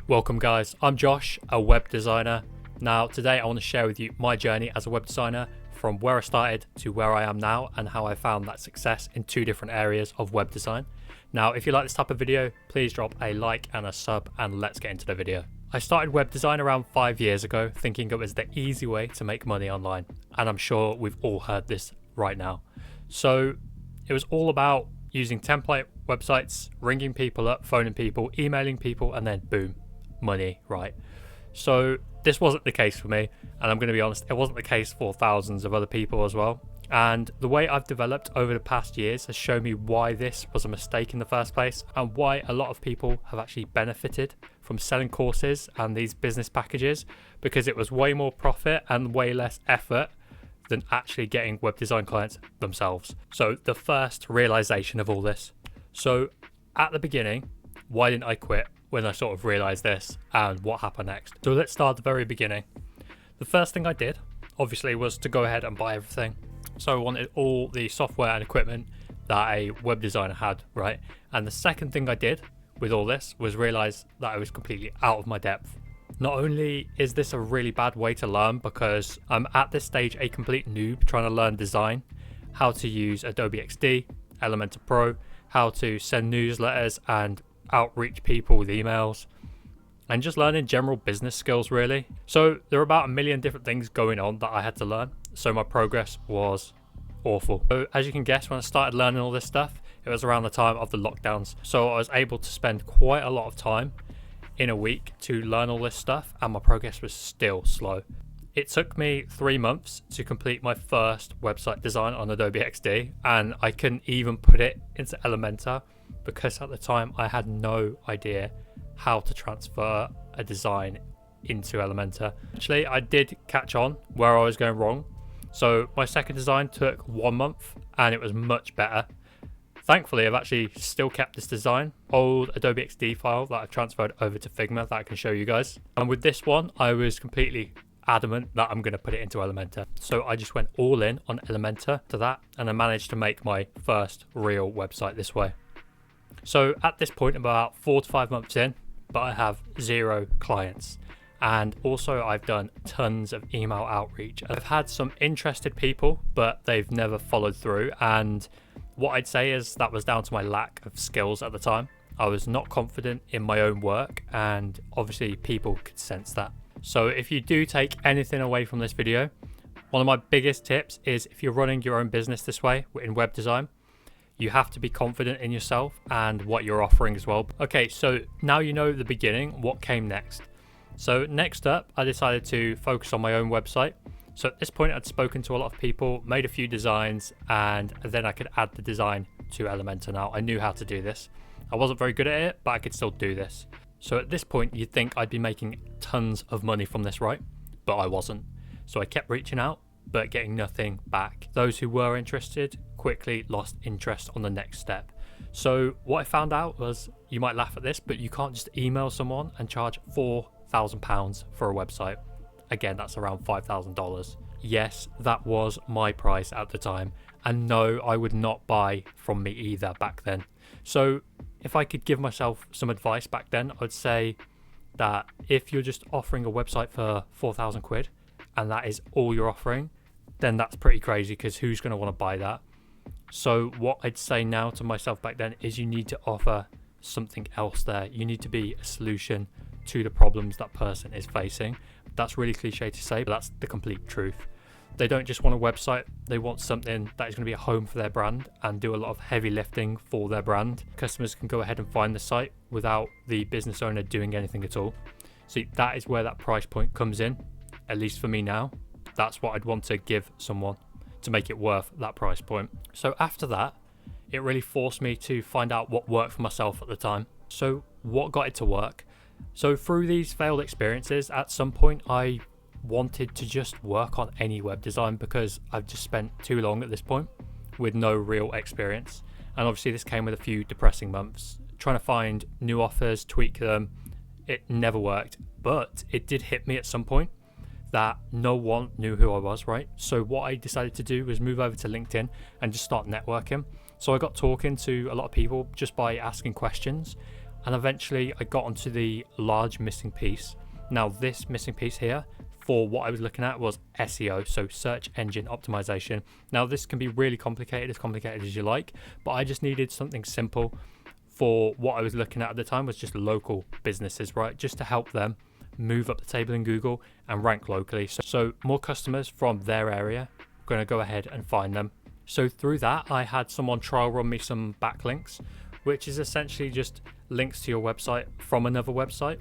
Welcome guys, I'm Josh, a web designer. Now today I want to share with you my journey as a web designer from where I started to where I am now and how I found that success in two different areas of web design. Now if you like this type of video, please drop a like and a sub and let's get into the video. I started web design around 5 years ago thinking it was the easy way to make money online, and I'm sure we've all heard this right now. So it was all about using template websites, ringing people up, phoning people, emailing people, and then boom, money, right? So this wasn't the case for me, and I'm going to be honest, it wasn't the case for thousands of other people as well. And the way I've developed over the past years has shown me why this was a mistake in the first place, and why a lot of people have actually benefited from selling courses and these business packages, because it was way more profit and way less effort than actually getting web design clients themselves. So the first realization of all this. So at the beginning, why didn't I quit when I sort of realized this, and what happened next? So let's start at the very beginning. The first thing I did, obviously, was to go ahead and buy everything. So I wanted all the software and equipment that a web designer had, right? And the second thing I did with all this was realize that I was completely out of my depth. Not only is this a really bad way to learn, because I'm at this stage a complete noob trying to learn design, how to use Adobe XD, Elementor Pro, how to send newsletters and outreach people with emails, and just learning general business skills really. So there are about a million different things going on that I had to learn, so my progress was awful. So as you can guess, when I started learning all this stuff, it was around the time of the lockdowns, so I was able to spend quite a lot of time in a week to learn all this stuff, and my progress was still slow. It took me 3 months to complete my first website design on Adobe XD, and I couldn't even put it into Elementor because at the time I had no idea how to transfer a design into Elementor. Actually, I did catch on where I was going wrong. So my second design took 1 month and it was much better. Thankfully, I've actually still kept this design, old Adobe XD file that I've transferred over to Figma that I can show you guys. And with this one, I was completely adamant that I'm going to put it into Elementor. So I just went all in on Elementor to that, and I managed to make my first real website this way. So at this point, about 4 to 5 months in, but I have 0 clients. And also I've done tons of email outreach. I've had some interested people, but they've never followed through. And what I'd say is that was down to my lack of skills at the time. I was not confident in my own work, and obviously people could sense that. So if you do take anything away from this video, one of my biggest tips is, if you're running your own business this way in web design, you have to be confident in yourself and what you're offering as well. Okay, so now you know the beginning, what came next? So next up, I decided to focus on my own website. So at this point, I'd spoken to a lot of people, made a few designs, and then I could add the design to Elementor now. I knew how to do this. I wasn't very good at it, but I could still do this. So at this point, you'd think I'd be making tons of money from this, right? But I wasn't. So I kept reaching out, but getting nothing back. Those who were interested quickly lost interest on the next step. So what I found out was, you might laugh at this, but you can't just email someone and charge £4,000 for a website. Again, that's around $5,000. Yes, that was my price at the time. And no, I would not buy from me either back then. So if I could give myself some advice back then, I'd say that if you're just offering a website for 4,000 quid and that is all you're offering, then that's pretty crazy, because who's going to want to buy that? So what I'd say now to myself back then is, you need to offer something else there. You need to be a solution to the problems that person is facing. That's really cliche to say, but that's the complete truth. They don't just want a website, they want something that is going to be a home for their brand and do a lot of heavy lifting for their brand. Customers can go ahead and find the site without the business owner doing anything at all. So that is where that price point comes in, at least for me now. That's what I'd want to give someone to make it worth that price point. So after that, it really forced me to find out what worked for myself at the time. So what got it to work? So through these failed experiences, at some point I wanted to just work on any web design, because I've just spent too long at this point with no real experience. And obviously this came with a few depressing months, trying to find new offers, tweak them. It never worked, but it did hit me at some point that no one knew who I was, right? So what I decided to do was move over to LinkedIn and just start networking. So I got talking to a lot of people just by asking questions, And eventually I got onto the large missing piece. Now this missing piece here for what I was looking at was SEO, so search engine optimization. Now this can be really complicated, as complicated as you like, but I just needed something simple for what I was looking at the time was just local businesses, right? Just to help them move up the table in Google and rank locally. So more customers from their area are going to go ahead and find them. So through that, I had someone trial run me some backlinks, which is essentially just links to your website from another website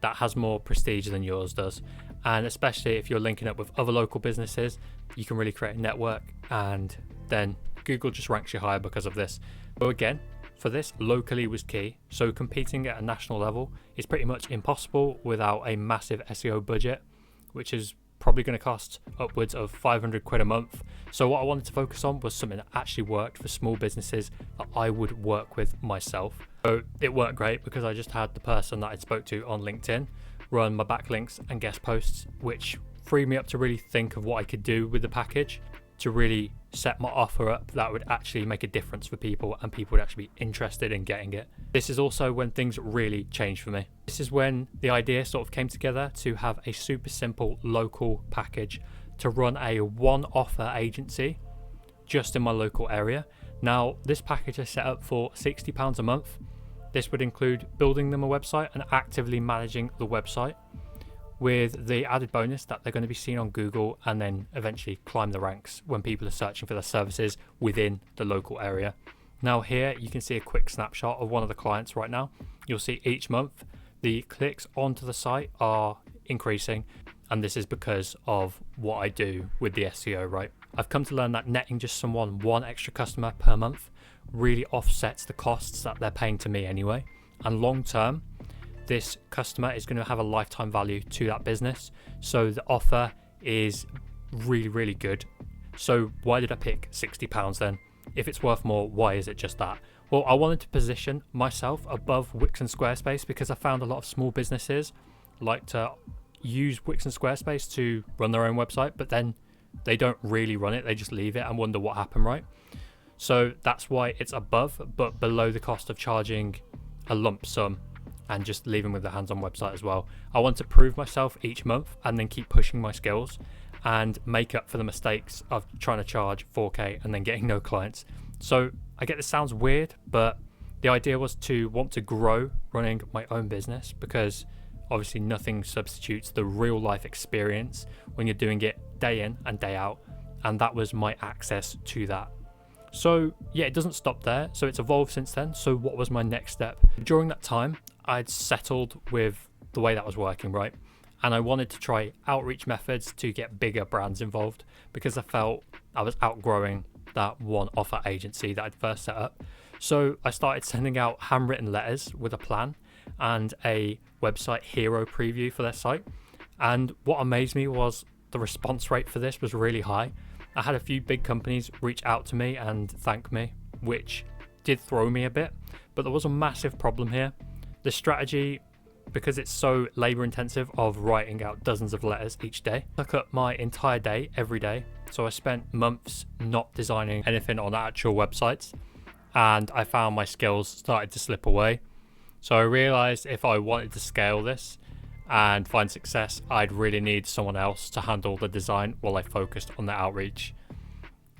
that has more prestige than yours does. And especially if you're linking up with other local businesses, you can really create a network, and then Google just ranks you higher because of this. So again, for this, locally was key. So competing at a national level is pretty much impossible without a massive SEO budget, which is probably going to cost upwards of 500 quid a month. So what I wanted to focus on was something that actually worked for small businesses that I would work with myself. So it worked great because I just had the person that I spoke to on LinkedIn run my backlinks and guest posts, which freed me up to really think of what I could do with the package to really set my offer up that would actually make a difference for people and people would actually be interested in getting it. This is also when things really changed for me. This is when the idea sort of came together to have a super simple local package to run a one offer agency just in my local area. Now this package I set up for £60 a month. This would include building them a website and actively managing the website, with the added bonus that they're going to be seen on Google and then eventually climb the ranks when people are searching for their services within the local area. Now here you can see a quick snapshot of one of the clients right now. You'll see each month the clicks onto the site are increasing, and this is because of what I do with the SEO, right? I've come to learn that netting just someone one extra customer per month really offsets the costs that they're paying to me anyway, and long term this customer is going to have a lifetime value to that business. So the offer is really good. So why did I pick £60 then? If it's worth more, why is it just that? Well, I wanted to position myself above Wix and Squarespace because I found a lot of small businesses like to use Wix and Squarespace to run their own website, but then they don't really run it. They just leave it and wonder what happened, right? So that's why it's above, but below the cost of charging a lump sum and just leaving with the hands-on website as well. I want to prove myself each month and then keep pushing my skills and make up for the mistakes of trying to charge 4K and then getting no clients. So I get this sounds weird, but the idea was to want to grow running my own business, because obviously nothing substitutes the real life experience when you're doing it day in and day out, and that was my access to that. So yeah, it doesn't stop there. So it's evolved since then. So what was my next step? During that time, I'd settled with the way that was working, right? And I wanted to try outreach methods to get bigger brands involved, because I felt I was outgrowing that one offer agency that I'd first set up. So I started sending out handwritten letters with a plan and a website hero preview for their site. And what amazed me was the response rate for this was really high. I had a few big companies reach out to me and thank me, which did throw me a bit, but there was a massive problem here. The strategy, because it's so labor intensive of writing out dozens of letters each day, took up my entire day every day. So I spent months not designing anything on actual websites, and I found my skills started to slip away. So I realized if I wanted to scale this and find success, I'd really need someone else to handle the design while I focused on the outreach.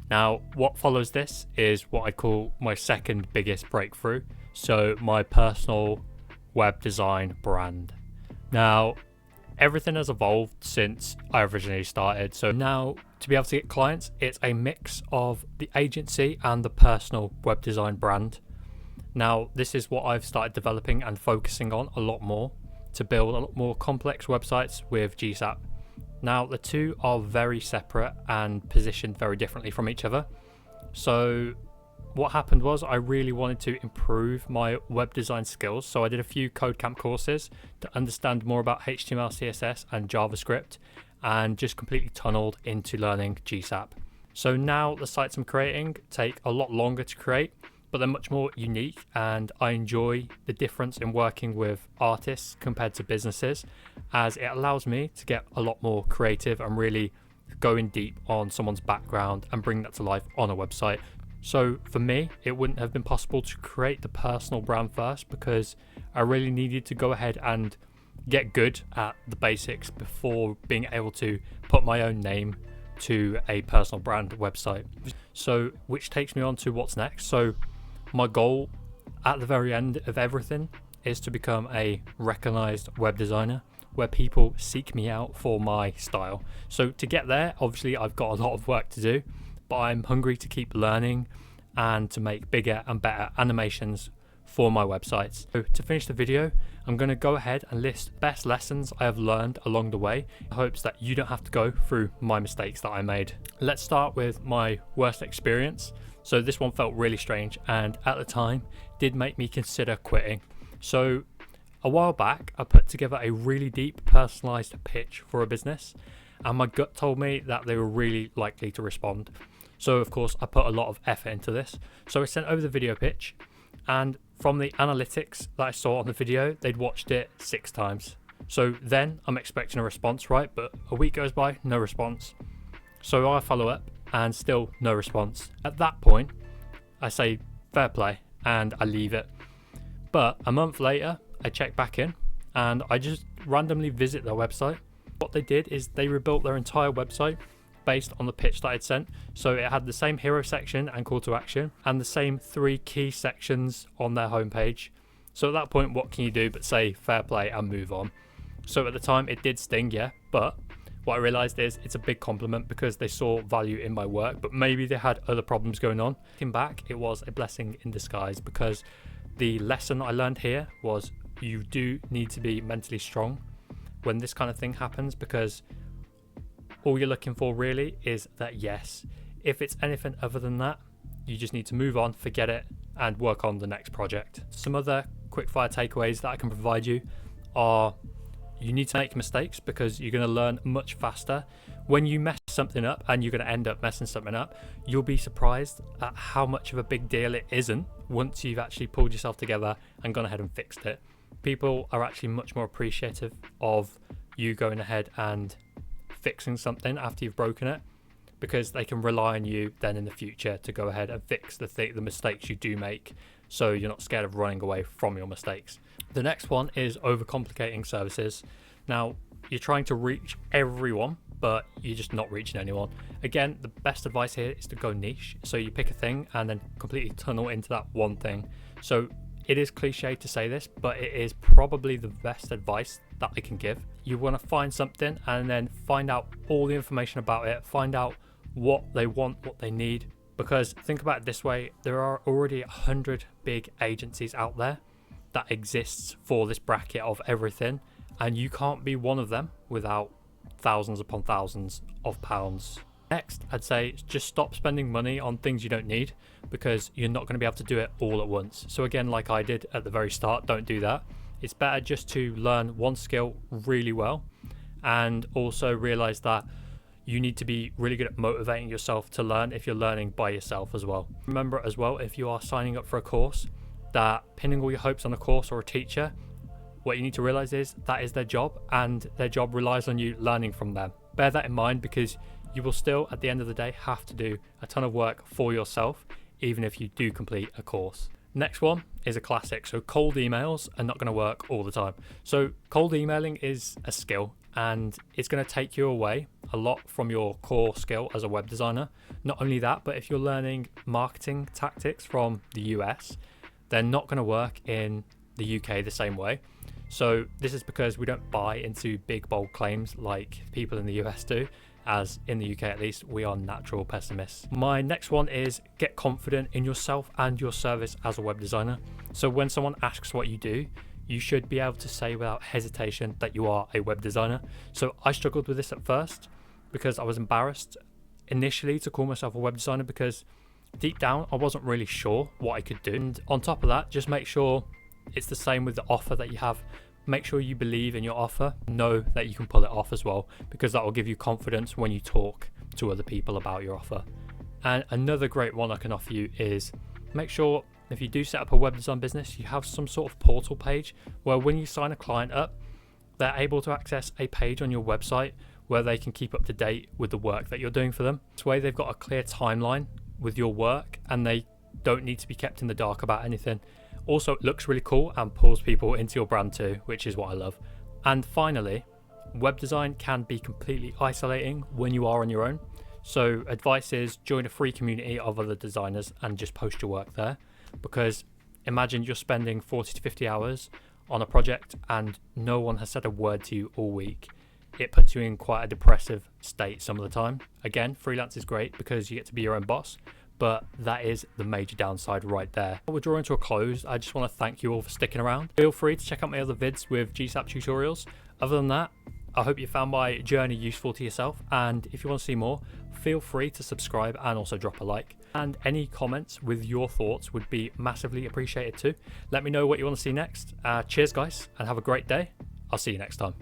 Now, what follows this is what I call my second biggest breakthrough. So my personal web design brand. Now, everything has evolved since I originally started. So now to be able to get clients, it's a mix of the agency and the personal web design brand. Now, this is what I've started developing and focusing on a lot more, to build a lot more complex websites with GSAP. Now, the two are very separate and positioned very differently from each other. So what happened was I really wanted to improve my web design skills. So I did a few codecamp courses to understand more about HTML, CSS and JavaScript, and just completely tunneled into learning GSAP. So now the sites I'm creating take a lot longer to create, but they're much more unique, and I enjoy the difference in working with artists compared to businesses, as it allows me to get a lot more creative and really go in deep on someone's background and bring that to life on a website. So for me, it wouldn't have been possible to create the personal brand first, because I really needed to go ahead and get good at the basics before being able to put my own name to a personal brand website. So which takes me on to what's next. So my goal at the very end of everything is to become a recognized web designer where people seek me out for my style. So to get there, obviously I've got a lot of work to do, but I'm hungry to keep learning and to make bigger and better animations for my websites. So to finish the video, I'm going to go ahead and list best lessons I have learned along the way in hopes that you don't have to go through my mistakes that I made. Let's start with my worst experience. So this one felt really strange and at the time did make me consider quitting. So a while back, I put together a really deep personalized pitch for a business and my gut told me that they were really likely to respond. So of course I put a lot of effort into this. So I sent over the video pitch, and from the analytics that I saw on the video, they'd watched it 6 times. So then I'm expecting a response, right? But a week goes by, no response. So I follow up and still no response. At that point, I say fair play and I leave it. But a month later, I check back in and I just randomly visit their website. What they did is they rebuilt their entire website based on the pitch that I'd sent. So it had the same hero section and call to action and the same 3 key sections on their homepage. So at that point, what can you do but say fair play and move on? So at the time it did sting, yeah, but what I realized is it's a big compliment because they saw value in my work, but maybe they had other problems going on. Looking back, it was a blessing in disguise because the lesson I learned here was you do need to be mentally strong when this kind of thing happens, because all you're looking for really is that yes. If it's anything other than that, you just need to move on, forget it, and work on the next project. Some other quickfire takeaways that I can provide you are you need to make mistakes because you're going to learn much faster. When you mess something up and you're going to end up messing something up, you'll be surprised at how much of a big deal it isn't once you've actually pulled yourself together and gone ahead and fixed it. People are actually much more appreciative of you going ahead and fixing something after you've broken it, because they can rely on you then in the future to go ahead and fix the mistakes you do make, so you're not scared of running away from your mistakes. The next one is overcomplicating services. Now, you're trying to reach everyone, but you're just not reaching anyone. Again, the best advice here is to go niche. So you pick a thing and then completely tunnel into that one thing. So it is cliche to say this, but it is probably the best advice that I can give. You want to find something and then find out all the information about it, find out what they want, what they need. Because think about it this way, there are already 100 big agencies out there that exists for this bracket of everything, and you can't be one of them without thousands upon thousands of pounds. Next, I'd say just stop spending money on things you don't need, because you're not going to be able to do it all at once. So again, like I did at the very start, don't do that. It's better just to learn one skill really well, and also realize that you need to be really good at motivating yourself to learn if you're learning by yourself as well. Remember as well, if you are signing up for a course, that pinning all your hopes on a course or a teacher, what you need to realize is that is their job, and their job relies on you learning from them. Bear that in mind, because you will still at the end of the day have to do a ton of work for yourself, even if you do complete a course. Next one is a classic. So cold emails are not going to work all the time. So cold emailing is a skill, and it's going to take you away a lot from your core skill as a web designer. Not only that, but if you're learning marketing tactics from the US, they're not going to work in the UK the same way. So this is because we don't buy into big bold claims like people in the US do, as in the UK at least, we are natural pessimists. My next one is get confident in yourself and your service as a web designer. So when someone asks what you do, you should be able to say without hesitation that you are a web designer. So I struggled with this at first because I was embarrassed initially to call myself a web designer, because deep down I wasn't really sure what I could do. And on top of that, just make sure it's the same with the offer that you have. Make sure you believe in your offer, know that you can pull it off as well, because that will give you confidence when you talk to other people about your offer. And another great one I can offer you is make sure if you do set up a web design business, you have some sort of portal page where when you sign a client up, they're able to access a page on your website where they can keep up to date with the work that you're doing for them. This way they've got a clear timeline with your work and they don't need to be kept in the dark about anything. Also, it looks really cool and pulls people into your brand too, which is what I love. And finally, web design can be completely isolating when you are on your own. So advice is join a free community of other designers and just post your work there, because imagine you're spending 40 to 50 hours on a project and no one has said a word to you all week. It puts you in quite a depressive state some of the time. Again, freelance is great because you get to be your own boss, but that is the major downside right there. We're drawing to a close. I just want to thank you all for sticking around. Feel free to check out my other vids with GSAP tutorials. Other than that, I hope you found my journey useful to yourself, and if you want to see more, feel free to subscribe and also drop a like. And any comments with your thoughts would be massively appreciated too. Let me know what you want to see next. Cheers guys, and have a great day. I'll see you next time.